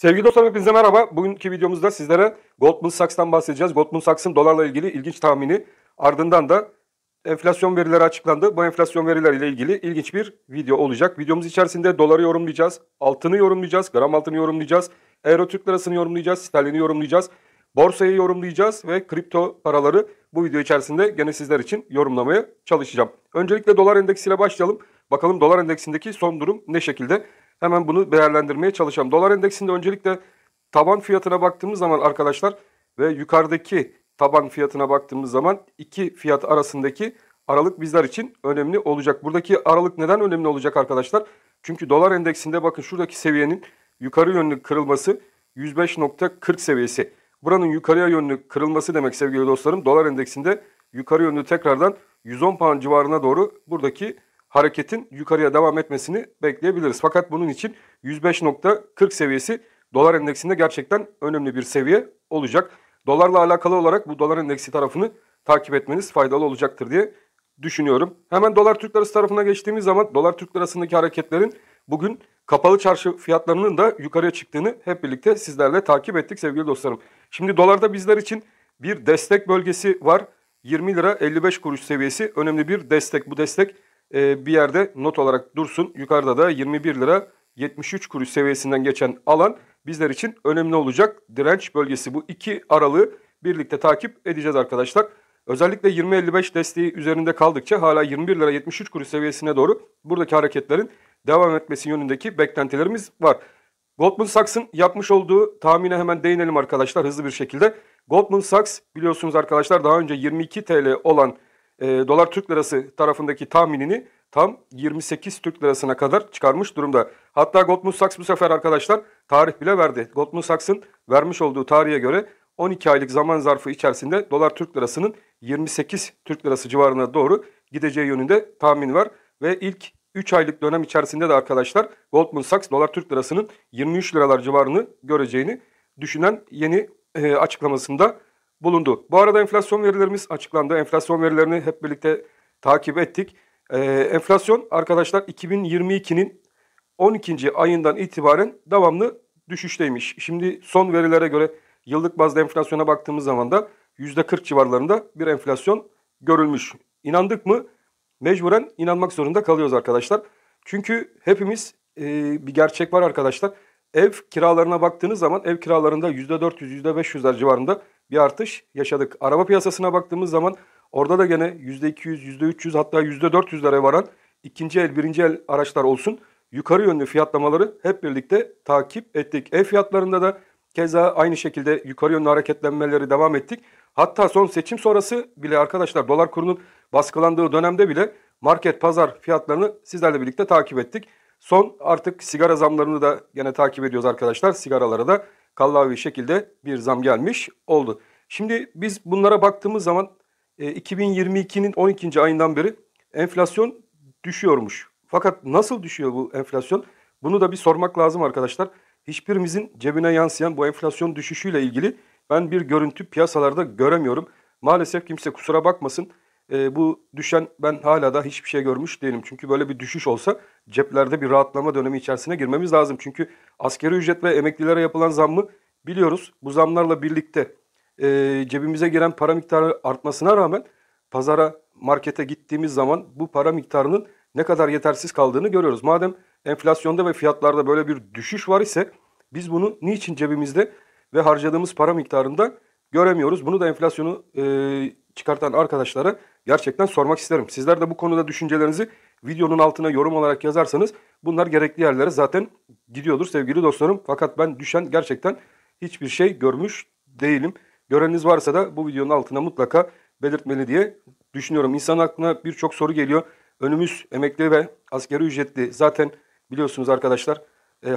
Sevgili dostlarım hepinize merhaba. Bugünkü videomuzda sizlere Goldman Sachs'tan bahsedeceğiz. Goldman Sachs'ın dolarla ilgili ilginç tahmini, ardından da enflasyon verileri açıklandı. Bu enflasyon verileriyle ilgili ilginç bir video olacak. Videomuz içerisinde doları yorumlayacağız, altını yorumlayacağız, gram altını yorumlayacağız, euro Türk lirasını yorumlayacağız, sterlini yorumlayacağız, borsayı yorumlayacağız ve kripto paraları bu video içerisinde gene sizler için yorumlamaya çalışacağım. Öncelikle dolar endeksiyle başlayalım. Bakalım dolar endeksindeki son durum ne şekilde? Hemen bunu değerlendirmeye çalışalım. Dolar endeksinde öncelikle taban fiyatına baktığımız zaman arkadaşlar ve yukarıdaki taban fiyatına baktığımız zaman iki fiyat arasındaki aralık bizler için önemli olacak. Buradaki aralık neden önemli olacak arkadaşlar? Çünkü dolar endeksinde bakın şuradaki seviyenin yukarı yönlü kırılması 105.40 seviyesi. Buranın yukarıya yönlü kırılması demek sevgili dostlarım. Dolar endeksinde yukarı yönlü tekrardan 110 puan civarına doğru buradaki hareketin yukarıya devam etmesini bekleyebiliriz. Fakat bunun için 105.40 seviyesi dolar endeksinde gerçekten önemli bir seviye olacak. Dolarla alakalı olarak bu dolar endeksi tarafını takip etmeniz faydalı olacaktır diye düşünüyorum. Hemen dolar Türk lirası tarafına geçtiğimiz zaman dolar Türk lirasındaki hareketlerin bugün kapalı çarşı fiyatlarının da yukarıya çıktığını hep birlikte sizlerle takip ettik sevgili dostlarım. Şimdi dolarda bizler için bir destek bölgesi var. 20 lira 55 kuruş seviyesi önemli bir destek. Bu destek bir yerde not olarak dursun. Yukarıda da 21 lira 73 kuruş seviyesinden geçen alan bizler için önemli olacak. Direnç bölgesi, bu iki aralığı birlikte takip edeceğiz arkadaşlar. Özellikle 20.55 desteği üzerinde kaldıkça hala 21 lira 73 kuruş seviyesine doğru buradaki hareketlerin devam etmesi yönündeki beklentilerimiz var. Goldman Sachs'ın yapmış olduğu tahmine hemen değinelim arkadaşlar hızlı bir şekilde. Goldman Sachs biliyorsunuz arkadaşlar daha önce 22 TL olan dolar Türk lirası tarafındaki tahminini tam 28 Türk lirasına kadar çıkarmış durumda. Hatta Goldman Sachs bu sefer arkadaşlar tarih bile verdi. Goldman Sachs'ın vermiş olduğu tarihe göre 12 aylık zaman zarfı içerisinde dolar Türk lirasının 28 Türk lirası civarına doğru gideceği yönünde tahmin var. Ve ilk 3 aylık dönem içerisinde de arkadaşlar Goldman Sachs dolar Türk lirasının 23 liralar civarını göreceğini düşünen yeni açıklamasında bulundu. Bu arada enflasyon verilerimiz açıklandı. Enflasyon verilerini hep birlikte takip ettik. Enflasyon arkadaşlar 2022'nin 12. ayından itibaren devamlı düşüşteymiş. Şimdi son verilere göre yıllık bazda enflasyona baktığımız zaman da %40 civarlarında bir enflasyon görülmüş. İnandık mı? Mecburen inanmak zorunda kalıyoruz arkadaşlar. Çünkü hepimiz bir gerçek var arkadaşlar. Ev kiralarına baktığınız zaman ev kiralarında %400, %500'ler civarında bir artış yaşadık. Araba piyasasına baktığımız zaman orada da gene %200, %300 hatta %400'lere varan ikinci el, birinci el araçlar olsun. Yukarı yönlü fiyatlamaları hep birlikte takip ettik. Ev fiyatlarında da keza aynı şekilde yukarı yönlü hareketlenmeleri devam ettik. Hatta son seçim sonrası bile arkadaşlar dolar kurunun baskılandığı dönemde bile market, pazar fiyatlarını sizlerle birlikte takip ettik. Son artık sigara zamlarını da gene takip ediyoruz arkadaşlar. Sigaralara da kallavi şekilde bir zam gelmiş oldu. Şimdi biz bunlara baktığımız zaman 2022'nin 12. ayından beri enflasyon düşüyormuş. Fakat nasıl düşüyor bu enflasyon? Bunu da bir sormak lazım arkadaşlar. Hiçbirimizin cebine yansıyan bu enflasyon düşüşüyle ilgili ben bir görüntü piyasalarda göremiyorum. Maalesef kimse kusura bakmasın. Bu düşen ben hala da hiçbir şey görmüş değilim. Çünkü böyle bir düşüş olsa ceplerde bir rahatlama dönemi içerisine girmemiz lazım. Çünkü asgari ücret ve emeklilere yapılan zammı biliyoruz. Bu zamlarla birlikte cebimize giren para miktarı artmasına rağmen pazara, markete gittiğimiz zaman bu para miktarının ne kadar yetersiz kaldığını görüyoruz. Madem enflasyonda ve fiyatlarda böyle bir düşüş var ise biz bunu niçin cebimizde ve harcadığımız para miktarında göremiyoruz? Bunu da enflasyonu çıkartan arkadaşlara gerçekten sormak isterim. Sizler de bu konuda düşüncelerinizi videonun altına yorum olarak yazarsanız bunlar gerekli yerlere zaten gidiyordur sevgili dostlarım. Fakat ben düşen gerçekten hiçbir şey görmüş değilim. Göreniniz varsa da bu videonun altına mutlaka belirtmeli diye düşünüyorum. İnsanın aklına birçok soru geliyor. Önümüz emekli ve asgari ücretli. Zaten biliyorsunuz arkadaşlar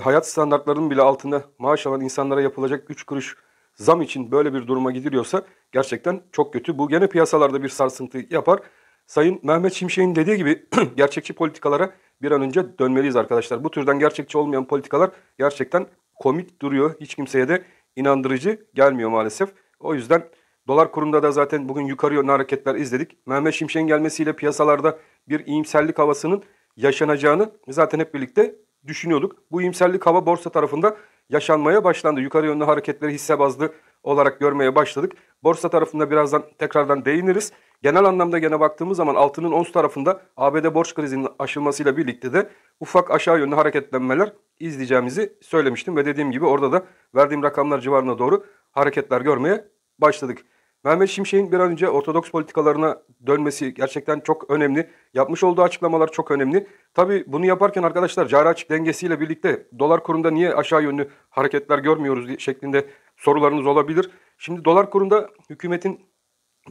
hayat standartlarının bile altında maaş alan insanlara yapılacak 3 kuruş zam için böyle bir duruma gidiliyorsa gerçekten çok kötü. Bu gene piyasalarda bir sarsıntı yapar. Sayın Mehmet Şimşek'in dediği gibi gerçekçi politikalara bir an önce dönmeliyiz arkadaşlar. Bu türden gerçekçi olmayan politikalar gerçekten komik duruyor. Hiç kimseye de inandırıcı gelmiyor maalesef. O yüzden dolar kurunda da zaten bugün yukarı yönlü hareketler izledik. Mehmet Şimşek'in gelmesiyle piyasalarda bir iyimserlik havasının yaşanacağını zaten hep birlikte düşünüyorduk. Bu iyimserlik hava borsa tarafında yaşanmaya başlandı. Yukarı yönlü hareketleri hisse bazlı olarak görmeye başladık. Borsa tarafında birazdan tekrardan değiniriz. Genel anlamda gene baktığımız zaman altının ons tarafında ABD borç krizinin aşılmasıyla birlikte de ufak aşağı yönlü hareketlenmeler izleyeceğimizi söylemiştim. Ve dediğim gibi orada da verdiğim rakamlar civarına doğru hareketler görmeye başladık. Mehmet Şimşek'in bir an önce ortodoks politikalarına dönmesi gerçekten çok önemli. Yapmış olduğu açıklamalar çok önemli. Tabii bunu yaparken arkadaşlar cari açık dengesiyle birlikte dolar kurunda niye aşağı yönlü hareketler görmüyoruz şeklinde sorularınız olabilir. Şimdi dolar kurunda hükümetin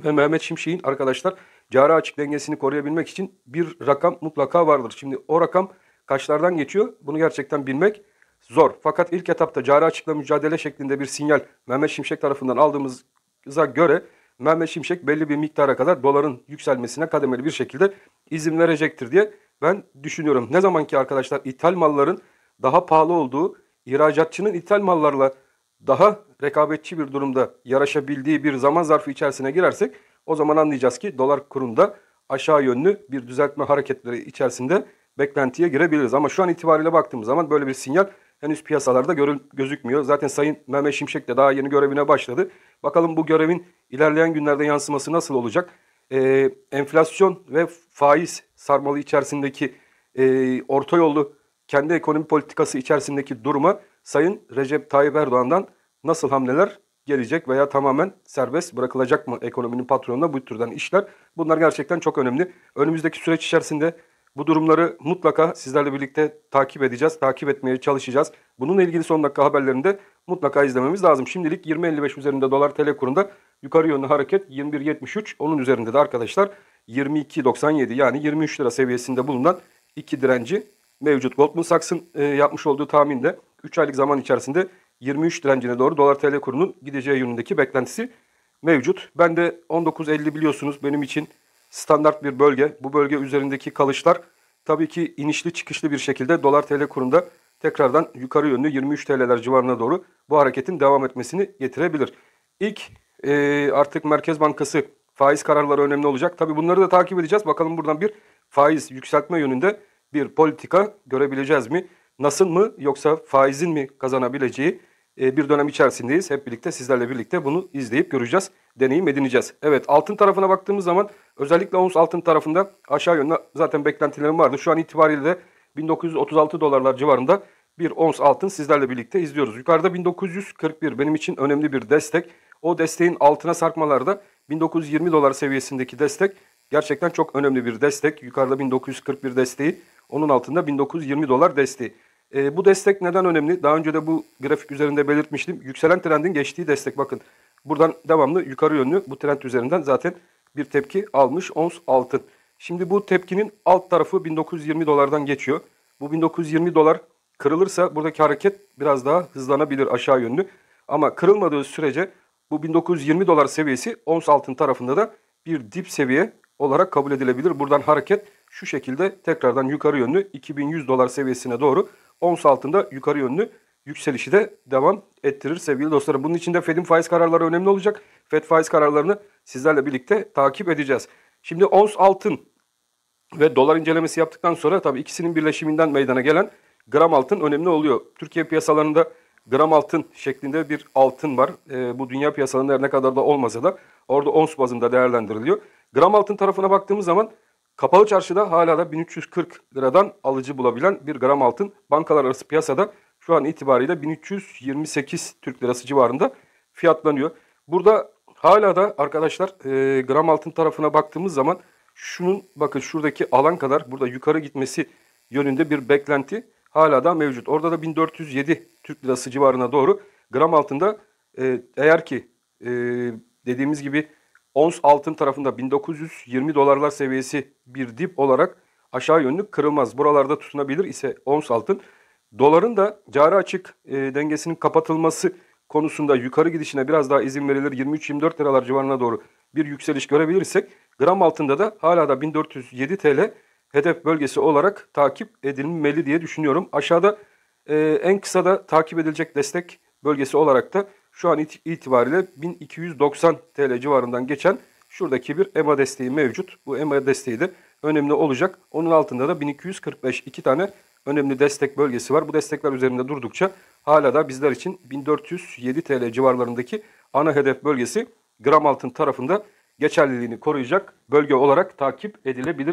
ve Mehmet Şimşek'in arkadaşlar cari açık dengesini koruyabilmek için bir rakam mutlaka vardır. Şimdi o rakam kaçlardan geçiyor? Bunu gerçekten bilmek zor. Fakat ilk etapta cari açıkla mücadele şeklinde bir sinyal Mehmet Şimşek tarafından aldığımıza göre Mehmet Şimşek belli bir miktara kadar doların yükselmesine kademeli bir şekilde izin verecektir diye ben düşünüyorum. Ne zaman ki arkadaşlar ithal malların daha pahalı olduğu, ihracatçının ithal mallarla daha rekabetçi bir durumda yarışabildiği bir zaman zarfı içerisine girersek o zaman anlayacağız ki dolar kurunda aşağı yönlü bir düzeltme hareketleri içerisinde beklentiye girebiliriz. Ama şu an itibariyle baktığımız zaman böyle bir sinyal henüz piyasalarda gözükmüyor. Zaten Sayın Mehmet Şimşek de daha yeni görevine başladı. Bakalım bu görevin ilerleyen günlerde yansıması nasıl olacak? Enflasyon ve faiz sarmalı içerisindeki orta yollu kendi ekonomi politikası içerisindeki duruma Sayın Recep Tayyip Erdoğan'dan nasıl hamleler gelecek veya tamamen serbest bırakılacak mı ekonominin patronuna bu türden işler? Bunlar gerçekten çok önemli. Önümüzdeki süreç içerisinde bu durumları mutlaka sizlerle birlikte takip edeceğiz, takip etmeye çalışacağız. Bununla ilgili son dakika haberlerini de mutlaka izlememiz lazım. Şimdilik 20.55 üzerinde dolar TL kurunda yukarı yönlü hareket 21.73. Onun üzerinde de arkadaşlar 22.97 yani 23 lira seviyesinde bulunan iki direnci mevcut. Goldman Sachs'ın yapmış olduğu tahminde 3 aylık zaman içerisinde 23 direncine doğru dolar TL kurunun gideceği yönündeki beklentisi mevcut. Ben de 19.50 biliyorsunuz benim için standart bir bölge. Bu bölge üzerindeki kalışlar tabii ki inişli çıkışlı bir şekilde dolar TL kurunda tekrardan yukarı yönlü 23 TL'ler civarına doğru bu hareketin devam etmesini getirebilir. İlk artık Merkez Bankası faiz kararları önemli olacak. Tabii bunları da takip edeceğiz. Bakalım buradan bir faiz yükseltme yönünde bir politika görebileceğiz mi? Nasıl mı yoksa faizin mi kazanabileceği bir dönem içerisindeyiz. Hep birlikte sizlerle birlikte bunu izleyip göreceğiz, deneyim edineceğiz. Evet, altın tarafına baktığımız zaman özellikle ons altın tarafında aşağı yönlü zaten beklentilerim vardı. Şu an itibariyle de 1936 dolarlar civarında bir ons altın sizlerle birlikte izliyoruz. Yukarıda 1941 benim için önemli bir destek. O desteğin altına sarkmalarda 1920 dolar seviyesindeki destek gerçekten çok önemli bir destek. Yukarıda 1941 desteği, onun altında 1920 dolar desteği. Bu destek neden önemli? Daha önce de bu grafik üzerinde belirtmiştim. Yükselen trendin geçtiği destek, bakın. Buradan devamlı yukarı yönlü bu trend üzerinden zaten bir tepki almış ons altın. Şimdi bu tepkinin alt tarafı 1920 dolardan geçiyor. Bu 1920 dolar kırılırsa buradaki hareket biraz daha hızlanabilir aşağı yönlü. Ama kırılmadığı sürece bu 1920 dolar seviyesi ons altın tarafında da bir dip seviye olarak kabul edilebilir. Buradan hareket şu şekilde tekrardan yukarı yönlü 2100 dolar seviyesine doğru ons altında yukarı yönlü yükselişi de devam ettirir sevgili dostlarım. Bunun için de Fed'in faiz kararları önemli olacak. Fed faiz kararlarını sizlerle birlikte takip edeceğiz. Şimdi ons altın ve dolar incelemesi yaptıktan sonra tabii ikisinin birleşiminden meydana gelen gram altın önemli oluyor. Türkiye piyasalarında gram altın şeklinde bir altın var. Bu dünya piyasalarında her ne kadar da olmasa da orada ons bazında değerlendiriliyor. Gram altın tarafına baktığımız zaman kapalı çarşıda hala da 1340 liradan alıcı bulabilen bir gram altın. Bankalar arası piyasada şu an itibariyle 1328 Türk lirası civarında fiyatlanıyor. Burada hala da arkadaşlar gram altın tarafına baktığımız zaman şunun bakın şuradaki alan kadar burada yukarı gitmesi yönünde bir beklenti hala da mevcut. Orada da 1407 Türk lirası civarına doğru gram altında eğer ki dediğimiz gibi ons altın tarafında 1920 dolarlar seviyesi bir dip olarak aşağı yönlü kırılmaz. Buralarda tutunabilir ise ons altın. Doların da cari açık dengesinin kapatılması konusunda yukarı gidişine biraz daha izin verilir. 23-24 liralar civarına doğru bir yükseliş görebilirsek gram altında da hala da 1407 TL hedef bölgesi olarak takip edilmeli diye düşünüyorum. Aşağıda en kısa da takip edilecek destek bölgesi olarak da şu an itibariyle 1290 TL civarından geçen şuradaki bir EMA desteği mevcut. Bu EMA desteği de önemli olacak. Onun altında da 1245 iki tane önemli destek bölgesi var. Bu destekler üzerinde durdukça hala da bizler için 1407 TL civarlarındaki ana hedef bölgesi gram altın tarafında geçerliliğini koruyacak bölge olarak takip edilebilir.